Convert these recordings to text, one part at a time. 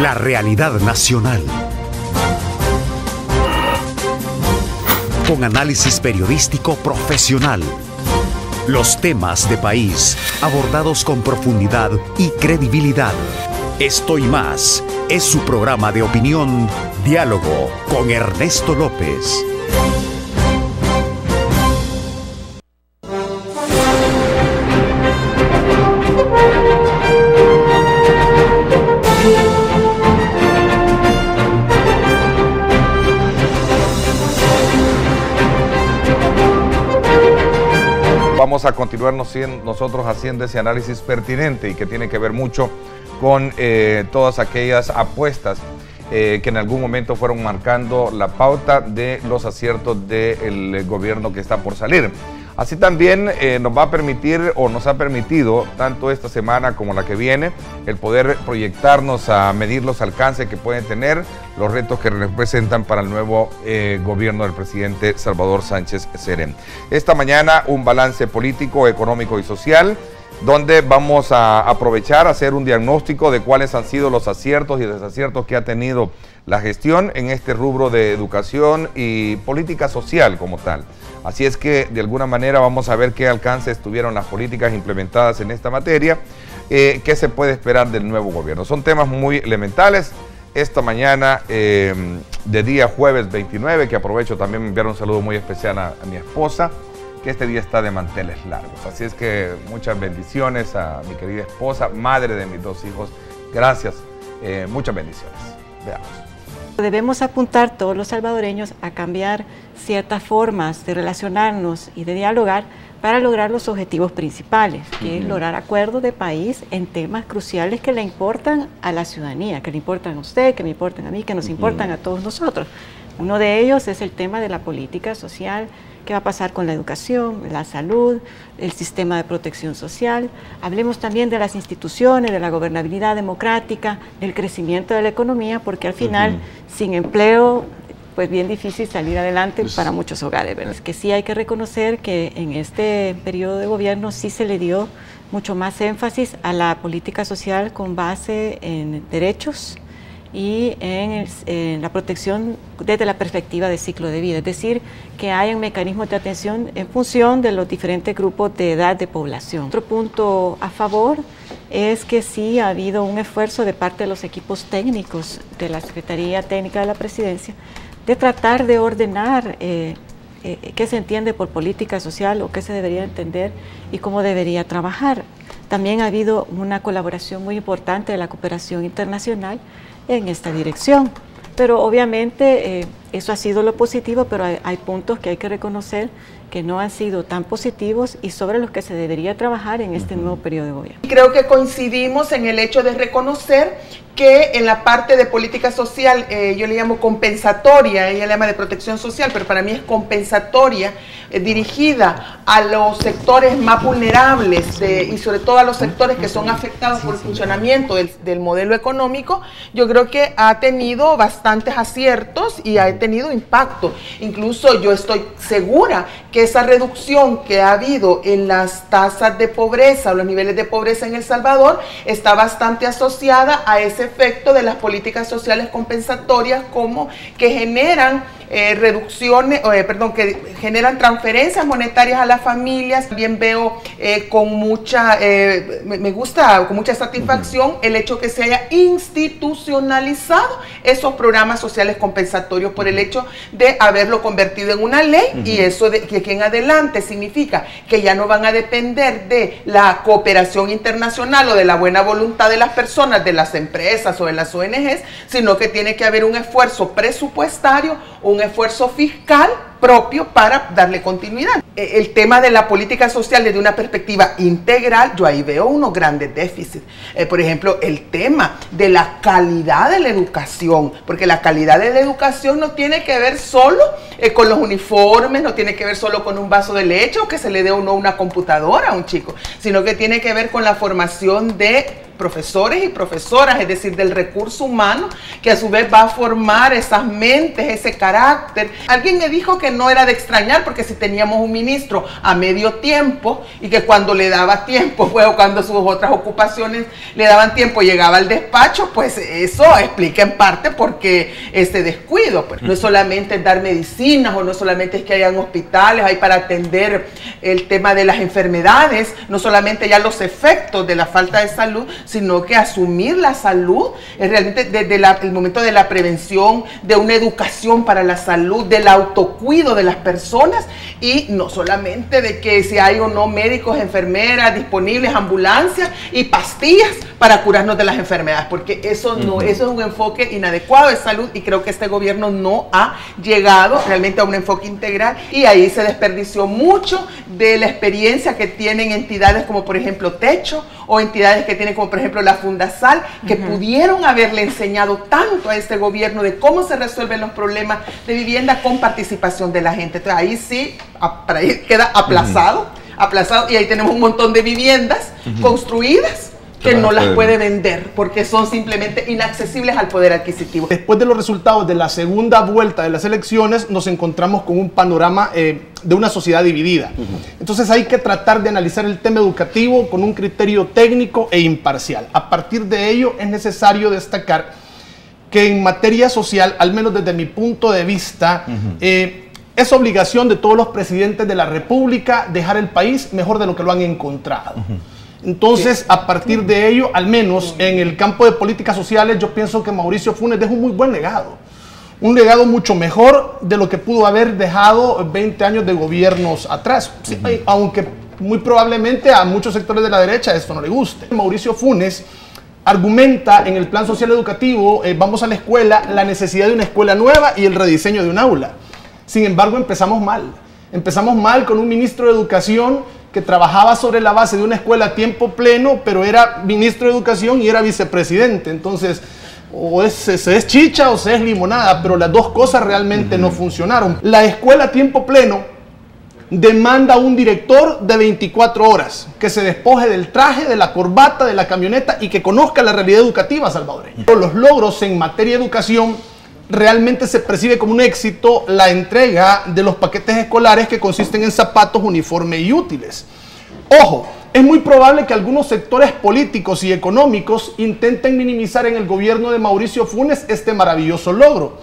La realidad nacional. Con análisis periodístico profesional. Los temas de país abordados con profundidad y credibilidad. Esto y más es su programa de opinión, Diálogo con Ernesto López. Vamos a continuar nosotros haciendo ese análisis pertinente y que tiene que ver mucho con todas aquellas apuestas que en algún momento fueron marcando la pauta de los aciertos del gobierno que está por salir. Así también nos va a permitir o nos ha permitido, tanto esta semana como la que viene, el poder proyectarnos a medir los alcances que pueden tener los retos que representan para el nuevo gobierno del presidente Salvador Sánchez Serén. Esta mañana un balance político, económico y social, donde vamos a aprovechar a hacer un diagnóstico de cuáles han sido los aciertos y desaciertos que ha tenido la gestión en este rubro de educación y política social como tal. Así es que de alguna manera vamos a ver qué alcances tuvieron las políticas implementadas en esta materia, qué se puede esperar del nuevo gobierno. Son temas muy elementales. Esta mañana de día jueves 29, que aprovecho también enviar un saludo muy especial a mi esposa, que este día está de manteles largos. Así es que muchas bendiciones a mi querida esposa, madre de mis dos hijos. Gracias, muchas bendiciones. Veamos. Debemos apuntar todos los salvadoreños a cambiar ciertas formas de relacionarnos y de dialogar para lograr los objetivos principales, que es lograr acuerdos de país en temas cruciales que le importan a la ciudadanía, que le importan a usted, que me importan a mí, que nos importan a todos nosotros. Uno de ellos es el tema de la política social, qué va a pasar con la educación, la salud, el sistema de protección social. Hablemos también de las instituciones, de la gobernabilidad democrática, del crecimiento de la economía, porque al final, sin empleo, pues bien difícil salir adelante para muchos hogares, ¿verdad? Es que sí hay que reconocer que en este periodo de gobierno sí se le dio mucho más énfasis a la política social con base en derechos y en la protección desde la perspectiva de ciclo de vida, es decir, que hayan mecanismos de atención en función de los diferentes grupos de edad de población. Otro punto a favor es que sí ha habido un esfuerzo de parte de los equipos técnicos de la Secretaría Técnica de la Presidencia de tratar de ordenar qué se entiende por política social o qué se debería entender y cómo debería trabajar. También ha habido una colaboración muy importante de la cooperación internacional en esta dirección, pero obviamente eso ha sido lo positivo, pero hay puntos que hay que reconocer que no han sido tan positivos y sobre los que se debería trabajar en este nuevo periodo de gobierno. Creo que coincidimos en el hecho de reconocer que en la parte de política social, yo le llamo compensatoria, ella le llama de protección social, pero para mí es compensatoria, dirigida a los sectores más vulnerables y sobre todo a los sectores que son afectados por el funcionamiento del modelo económico. Yo creo que ha tenido bastantes aciertos y ha tenido impacto. Incluso yo estoy segura que esa reducción que ha habido en las tasas de pobreza o los niveles de pobreza en El Salvador está bastante asociada a ese efecto de las políticas sociales compensatorias, como que generan que generan transferencias monetarias a las familias. También veo con mucha, me gusta, con mucha satisfacción el hecho que se haya institucionalizado esos programas sociales compensatorios por el hecho de haberlo convertido en una ley, y eso de que aquí en adelante significa que ya no van a depender de la cooperación internacional o de la buena voluntad de las personas, de las empresas o de las ONGs, sino que tiene que haber un esfuerzo presupuestario, un esfuerzo fiscal propio para darle continuidad. El tema de la política social desde una perspectiva integral, yo ahí veo unos grandes déficits. Por ejemplo, el tema de la calidad de la educación, porque la calidad de la educación no tiene que ver solo con los uniformes, no tiene que ver solo con un vaso de leche o que se le dé uno una computadora a un chico, sino que tiene que ver con la formación de profesores y profesoras, es decir, del recurso humano, que a su vez va a formar esas mentes, ese carácter. Alguien me dijo que no era de extrañar, porque si teníamos un ministro a medio tiempo y que cuando le daba tiempo, pues, o cuando sus otras ocupaciones le daban tiempo, llegaba al despacho, pues eso explica en parte por qué este descuido. Pues no es solamente dar medicinas, o no solamente es que hayan hospitales, hay para atender el tema de las enfermedades, no solamente ya los efectos de la falta de salud, sino que asumir la salud es realmente desde el momento de la prevención, de una educación para la salud, del autocuido de las personas, y no solamente de que si hay o no médicos, enfermeras disponibles, ambulancias y pastillas para curarnos de las enfermedades, porque eso no, eso es un enfoque inadecuado de salud, y creo que este gobierno no ha llegado realmente a un enfoque integral, y ahí se desperdició mucho de la experiencia que tienen entidades como por ejemplo Techo, o entidades que tienen como por ejemplo la Fundasal, que pudieron haberle enseñado tanto a este gobierno de cómo se resuelven los problemas de vivienda con participación de la gente. Entonces ahí sí, para ahí queda aplazado, y ahí tenemos un montón de viviendas construidas que no las puede vender porque son simplemente inaccesibles al poder adquisitivo. Después de los resultados de la segunda vuelta de las elecciones, nos encontramos con un panorama de una sociedad dividida. Entonces hay que tratar de analizar el tema educativo con un criterio técnico e imparcial. A partir de ello es necesario destacar que en materia social, al menos desde mi punto de vista, es obligación de todos los presidentes de la República dejar el país mejor de lo que lo han encontrado. Entonces, a partir de ello, al menos en el campo de políticas sociales, yo pienso que Mauricio Funes dejó un muy buen legado. Un legado mucho mejor de lo que pudo haber dejado 20 años de gobiernos atrás. Sí, aunque muy probablemente a muchos sectores de la derecha esto no le guste. Mauricio Funes argumenta en el plan social educativo, vamos a la escuela, la necesidad de una escuela nueva y el rediseño de un aula. Sin embargo, empezamos mal. Empezamos mal con un ministro de Educación que trabajaba sobre la base de una escuela a tiempo pleno, pero era ministro de Educación y era vicepresidente. Entonces, o se es chicha o se es limonada, pero las dos cosas realmente no funcionaron. La escuela a tiempo pleno demanda un director de 24 horas, que se despoje del traje, de la corbata, de la camioneta y que conozca la realidad educativa salvadoreña. Los logros en materia de educación realmente se percibe como un éxito la entrega de los paquetes escolares que consisten en zapatos, uniforme y útiles. Ojo, es muy probable que algunos sectores políticos y económicos intenten minimizar en el gobierno de Mauricio Funes este maravilloso logro.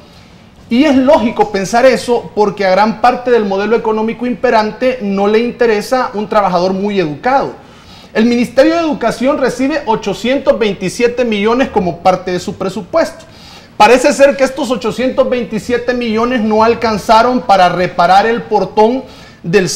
Y es lógico pensar eso porque a gran parte del modelo económico imperante no le interesa un trabajador muy educado. El Ministerio de Educación recibe 827 millones como parte de su presupuesto. Parece ser que estos 827 millones no alcanzaron para reparar el portón del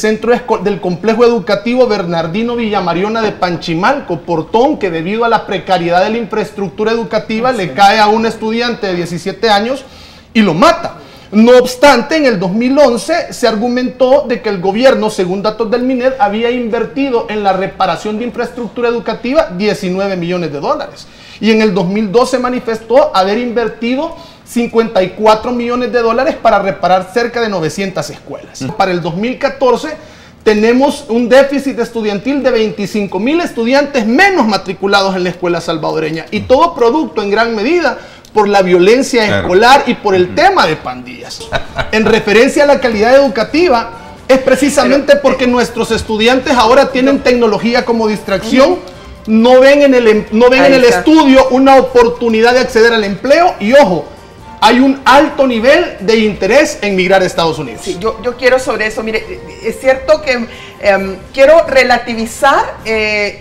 del complejo educativo Bernardino Villamariona de Panchimalco, portón que debido a la precariedad de la infraestructura educativa le cae a un estudiante de 17 años y lo mata. No obstante, en el 2011 se argumentó de que el gobierno, según datos del MINED, había invertido en la reparación de infraestructura educativa 19 millones de dólares. Y en el 2012 manifestó haber invertido 54 millones de dólares para reparar cerca de 900 escuelas. Para el 2014 tenemos un déficit estudiantil de 25,000 estudiantes menos matriculados en la escuela salvadoreña, y todo producto en gran medida por la violencia escolar y por el tema de pandillas. En referencia a la calidad educativa, es precisamente porque nuestros estudiantes ahora tienen tecnología como distracción, no ven en el estudio una oportunidad de acceder al empleo, y ojo, hay un alto nivel de interés en migrar a Estados Unidos. Sí, yo quiero sobre eso, mire, es cierto que quiero relativizar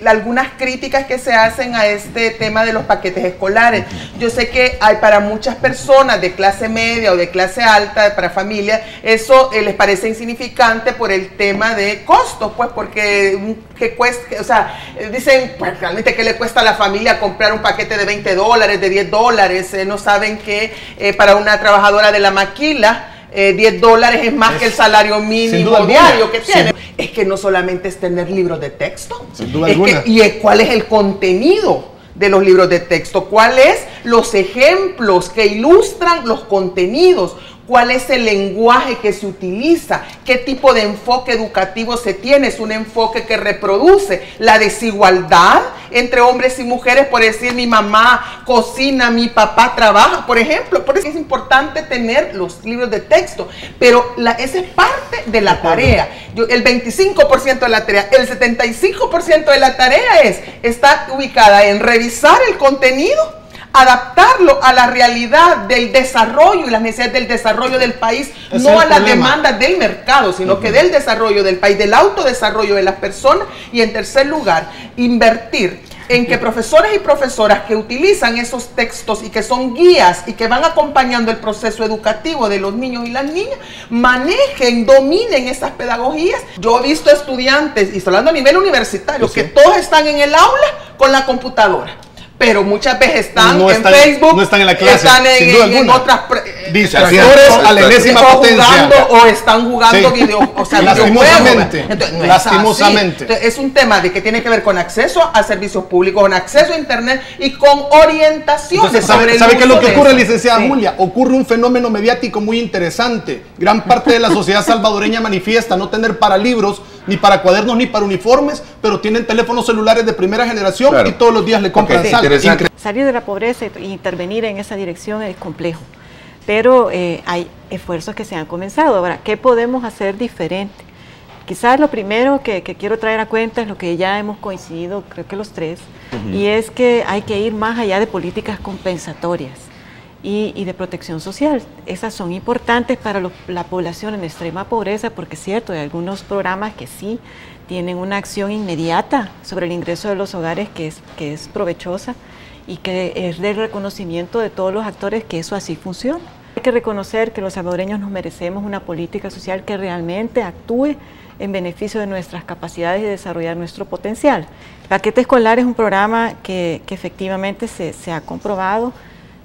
algunas críticas que se hacen a este tema de los paquetes escolares. Yo sé que hay para muchas personas de clase media o de clase alta, para familias, eso les parece insignificante por el tema de costos, pues porque que cuesta, o sea, dicen, pues realmente qué le cuesta a la familia comprar un paquete de 20 dólares, de 10 dólares, no saben que para una trabajadora de la maquila, 10 dólares es más que el salario mínimo diario que tiene. Es que no solamente es tener libros de texto, y cuál es el contenido de los libros de texto, cuáles los ejemplos que ilustran los contenidos, cuál es el lenguaje que se utiliza, qué tipo de enfoque educativo se tiene. Es un enfoque que reproduce la desigualdad entre hombres y mujeres, por decir, mi mamá cocina, mi papá trabaja, por ejemplo. Por eso es importante tener los libros de texto, pero esa es parte de la tarea. El 25% de la tarea, el 75% de la tarea está ubicada en revisar el contenido, adaptarlo a la realidad del desarrollo y las necesidades del desarrollo del país, no a las demandas del mercado, sino que del desarrollo del país, del autodesarrollo de las personas. Y en tercer lugar, invertir en que profesores y profesoras que utilizan esos textos y que son guías y que van acompañando el proceso educativo de los niños y las niñas, manejen, dominen esas pedagogías. Yo he visto estudiantes, y estoy hablando a nivel universitario, que todos están en el aula con la computadora, pero muchas veces están en Facebook, no están en la clase, están en otras distractores a la enésima potencia, o están jugando lastimosamente. Entonces, lastimosamente. Entonces, es un tema de que tiene que ver con acceso a servicios públicos, con acceso a internet y con orientación. Entonces, ¿sabe qué es lo que ocurre, licenciada Julia? Ocurre un fenómeno mediático muy interesante. Gran parte de la sociedad salvadoreña manifiesta no tener para libros, ni para cuadernos, ni para uniformes, pero tienen teléfonos celulares de primera generación, y todos los días le compran sal. Salir de la pobreza e intervenir en esa dirección es complejo, pero hay esfuerzos que se han comenzado. Ahora, ¿qué podemos hacer diferente? Quizás lo primero que quiero traer a cuenta es lo que ya hemos coincidido, creo que los tres, y es que hay que ir más allá de políticas compensatorias y de protección social. Esas son importantes para la población en extrema pobreza, porque es cierto, hay algunos programas que sí tienen una acción inmediata sobre el ingreso de los hogares que es provechosa y que es del reconocimiento de todos los actores que eso así funciona. Hay que reconocer que los salvadoreños nos merecemos una política social que realmente actúe en beneficio de nuestras capacidades y desarrollar nuestro potencial. El paquete escolar es un programa que efectivamente se ha comprobado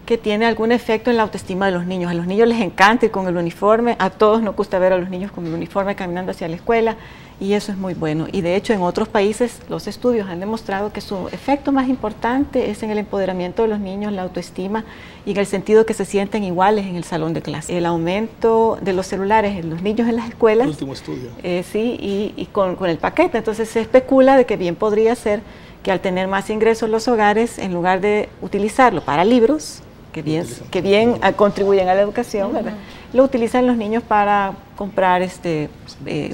que tiene algún efecto en la autoestima de los niños. A los niños les encanta ir con el uniforme, a todos nos gusta ver a los niños con el uniforme caminando hacia la escuela, y eso es muy bueno. Y de hecho en otros países los estudios han demostrado que su efecto más importante es en el empoderamiento de los niños, la autoestima y en el sentido que se sienten iguales en el salón de clase. El aumento de los celulares en los niños en las escuelas, el último estudio. Sí, y con el paquete, entonces se especula de que bien podría ser que al tener más ingresos los hogares, en lugar de utilizarlo para libros, que bien contribuyen a la educación, ¿verdad? Lo utilizan los niños para comprar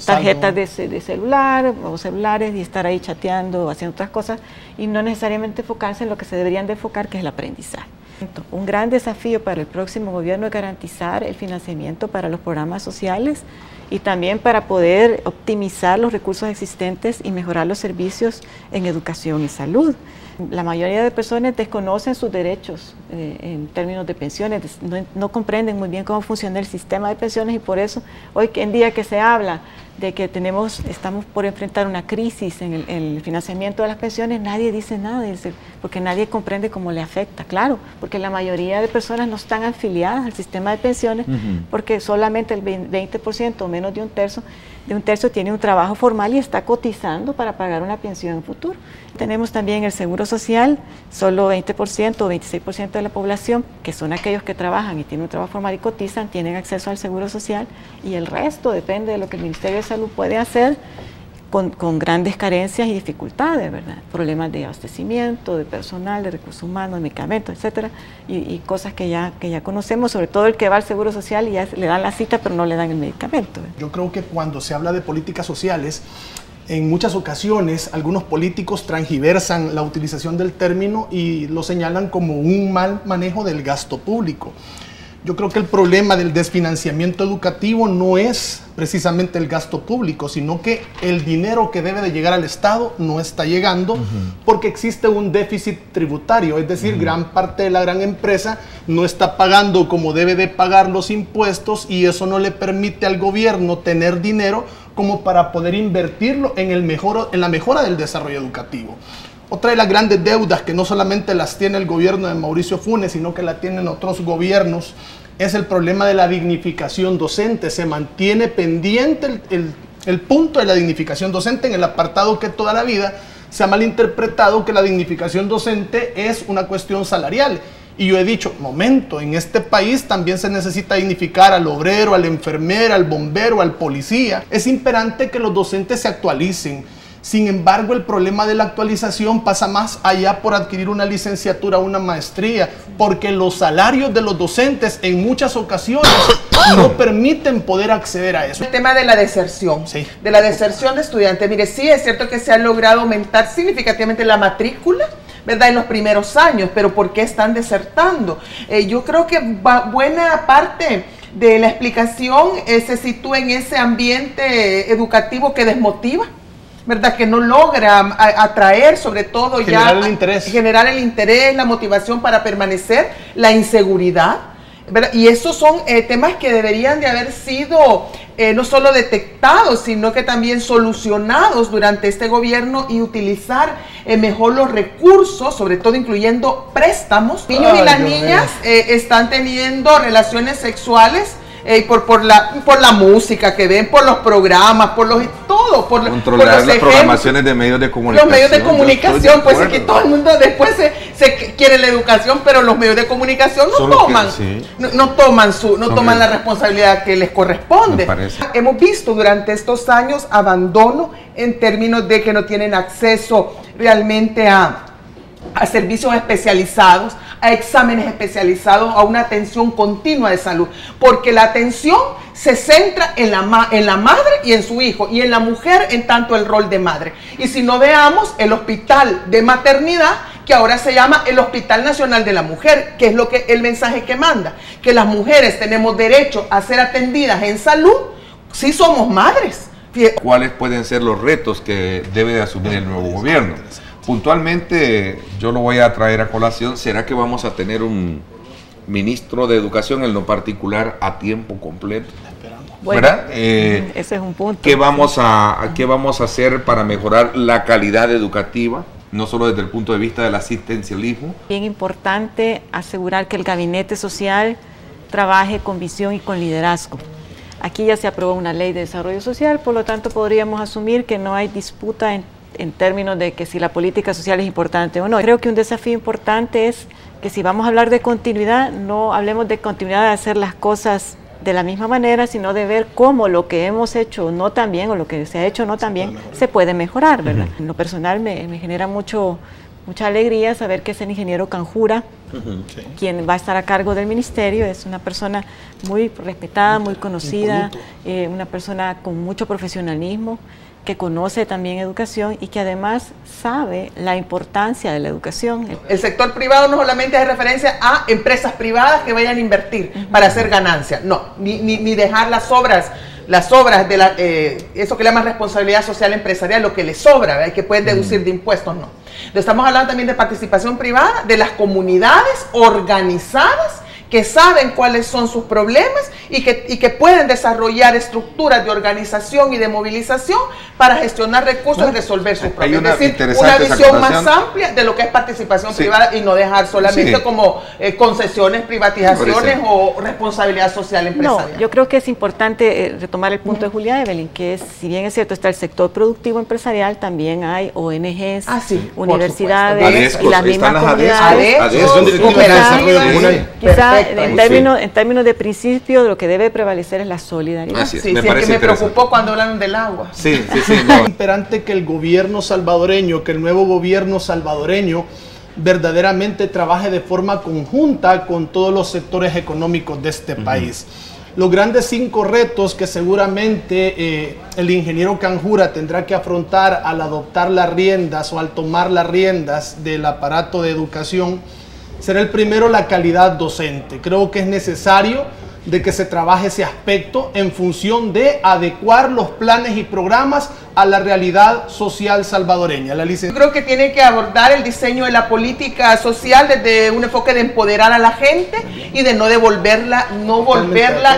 tarjetas de celular o celulares y estar ahí chateando o haciendo otras cosas y no necesariamente enfocarse en lo que se deberían de enfocar, que es el aprendizaje. Un gran desafío para el próximo gobierno es garantizar el financiamiento para los programas sociales y también para poder optimizar los recursos existentes y mejorar los servicios en educación y salud. La mayoría de personas desconocen sus derechos en términos de pensiones, no comprenden muy bien cómo funciona el sistema de pensiones, y por eso hoy en día que se habla de que estamos por enfrentar una crisis en el financiamiento de las pensiones, nadie dice nada, porque nadie comprende cómo le afecta. Claro, porque la mayoría de personas no están afiliadas al sistema de pensiones, porque solamente el 20% o menos de un tercio tiene un trabajo formal y está cotizando para pagar una pensión en futuro. Tenemos también el seguro social, solo 20% o 26% de la población, que son aquellos que trabajan y tienen un trabajo formal y cotizan, tienen acceso al seguro social, y el resto depende de lo que el Ministerio de Salud puede hacer con grandes carencias y dificultades, ¿verdad? Problemas de abastecimiento, de personal, de recursos humanos, de medicamentos, etcétera, y cosas que ya conocemos, sobre todo el que va al seguro social y ya le dan la cita pero no le dan el medicamento, ¿verdad? Yo creo que cuando se habla de políticas sociales, en muchas ocasiones algunos políticos transgiversan la utilización del término y lo señalan como un mal manejo del gasto público. Yo creo que el problema del desfinanciamiento educativo no es precisamente el gasto público, sino que el dinero que debe de llegar al Estado no está llegando porque existe un déficit tributario, es decir, gran parte de la gran empresa no está pagando como debe de pagar los impuestos, y eso no le permite al gobierno tener dinero como para poder invertirlo en la mejora del desarrollo educativo. Otra de las grandes deudas que no solamente las tiene el gobierno de Mauricio Funes, sino que la tienen otros gobiernos, es el problema de la dignificación docente. Se mantiene pendiente el punto de la dignificación docente en el apartado que toda la vida se ha malinterpretado que la dignificación docente es una cuestión salarial. Y yo he dicho, momento, en este país también se necesita dignificar al obrero, al enfermero, al bombero, al policía. Es imperante que los docentes se actualicen. Sin embargo, el problema de la actualización pasa más allá por adquirir una licenciatura o una maestría, porque los salarios de los docentes en muchas ocasiones no permiten poder acceder a eso. El tema de la deserción, de la deserción de estudiantes. Mire, sí es cierto que se ha logrado aumentar significativamente la matrícula, ¿verdad?, en los primeros años, pero ¿por qué están desertando? Yo creo que buena parte de la explicación se sitúa en ese ambiente educativo que desmotiva, ¿verdad?, que no logra atraer, sobre todo generar ya el interés. Generar el interés, la motivación para permanecer, la inseguridad, ¿verdad? Y esos son temas que deberían de haber sido no solo detectados, sino que también solucionados durante este gobierno, y utilizar mejor los recursos, sobre todo incluyendo préstamos. Niños y las niñas están teniendo relaciones sexuales por la música que ven, por los programas, por controlar los las programaciones de medios de comunicación. Los medios de comunicación, pues es que todo el mundo después se quiere la educación, pero los medios de comunicación no toman la responsabilidad que les corresponde. Hemos visto durante estos años abandono en términos de que no tienen acceso realmente a servicios especializados, a exámenes especializados, a una atención continua de salud, porque la atención se centra en la madre y en su hijo, y en la mujer en tanto el rol de madre. Y si no, veamos el hospital de maternidad, que ahora se llama el Hospital Nacional de la Mujer, que es el mensaje que manda, que las mujeres tenemos derecho a ser atendidas en salud si somos madres. ¿Cuáles pueden ser los retos que debe de asumir el nuevo gobierno? Puntualmente, yo lo voy a traer a colación. ¿Será que vamos a tener un ministro de Educación en lo particular a tiempo completo? Bueno, ¿verdad? Ese es un punto. ¿Qué vamos a hacer para mejorar la calidad educativa? No solo desde el punto de vista del asistencialismo. Bien importante asegurar que el gabinete social trabaje con visión y con liderazgo. Aquí ya se aprobó una ley de desarrollo social, por lo tanto podríamos asumir que no hay disputa en términos de que si la política social es importante o no. Creo que un desafío importante es que si vamos a hablar de continuidad, no hablemos de continuidad de hacer las cosas de la misma manera, sino de ver cómo lo que hemos hecho no tan bien, o lo que se ha hecho no tan bien, se puede mejorar, ¿verdad? En lo personal me genera mucha alegría saber que es el ingeniero Canjura, quien va a estar a cargo del ministerio. Es una persona muy respetada, muy conocida, una persona con mucho profesionalismo, que conoce también educación y que además sabe la importancia de la educación. El sector privado no solamente hace referencia a empresas privadas que vayan a invertir para hacer ganancias, no, ni dejar las obras de eso que le llaman responsabilidad social empresarial, lo que les sobra, ¿verdad?, que pueden deducir de impuestos, no. Estamos hablando también de participación privada, de las comunidades organizadas que saben cuáles son sus problemas y que pueden desarrollar estructuras de organización y de movilización para gestionar recursos y resolver sus problemas. Es decir, una visión más amplia de lo que es participación privada, y no dejar solamente como concesiones, privatizaciones o responsabilidad social empresarial. No, yo creo que es importante retomar el punto de Julia Evelyn, que es, si bien es cierto, está el sector productivo empresarial, también hay ONGs, universidades y las mismas comunidades. Quizá en términos de principio, lo que debe prevalecer es la solidaridad. Sí, me preocupó cuando hablaron del agua. Es imperante que el gobierno salvadoreño, que el nuevo gobierno salvadoreño verdaderamente trabaje de forma conjunta con todos los sectores económicos de este país. Los grandes 5 retos que seguramente el ingeniero Canjura tendrá que afrontar al adoptar las riendas o al tomar las riendas del aparato de educación será el primero, la calidad docente. Creo que es necesario de que se trabaje ese aspecto en función de adecuar los planes y programas a la realidad social salvadoreña. Yo creo que tiene que abordar el diseño de la política social desde un enfoque de empoderar a la gente y de no volverla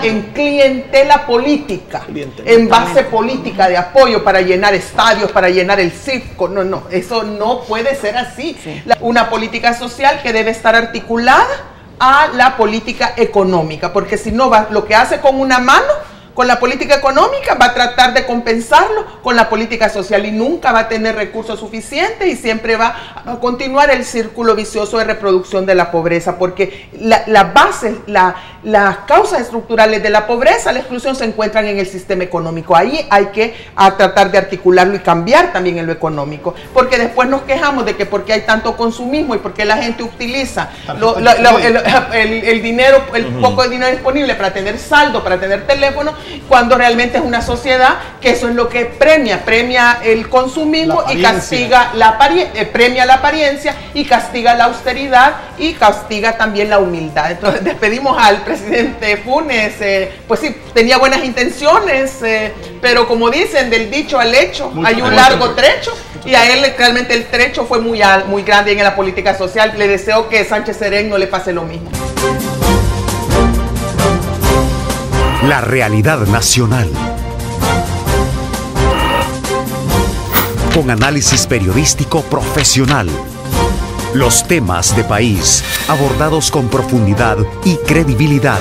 en clientela política, en base política de apoyo para llenar estadios, para llenar el circo. No, eso no puede ser así. Una política social que debe estar articulada a la política económica, porque si no, lo que hace con una mano Con la política económica va a tratar de compensarlo con la política social y nunca va a tener recursos suficientes y siempre va a continuar el círculo vicioso de reproducción de la pobreza, porque la base, las causas estructurales de la pobreza, la exclusión, se encuentran en el sistema económico. Ahí hay que tratar de articularlo y cambiar también en lo económico, porque después nos quejamos de que porque hay tanto consumismo y porque la gente utiliza el dinero, el poco de dinero disponible para tener saldo, para tener teléfono, cuando realmente es una sociedad que eso es lo que premia el consumismo y castiga premia la apariencia y castiga la austeridad y castiga también la humildad. Entonces despedimos al presidente Funes, pues sí, tenía buenas intenciones, pero como dicen, del dicho al hecho hay un largo trecho, y a él realmente el trecho fue muy grande en la política social. Le deseo que Sánchez Serén no le pase lo mismo. La realidad nacional. Con análisis periodístico profesional. Los temas de país abordados con profundidad y credibilidad.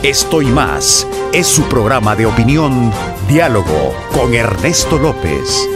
Esto y más es su programa de opinión, Diálogo con Ernesto López.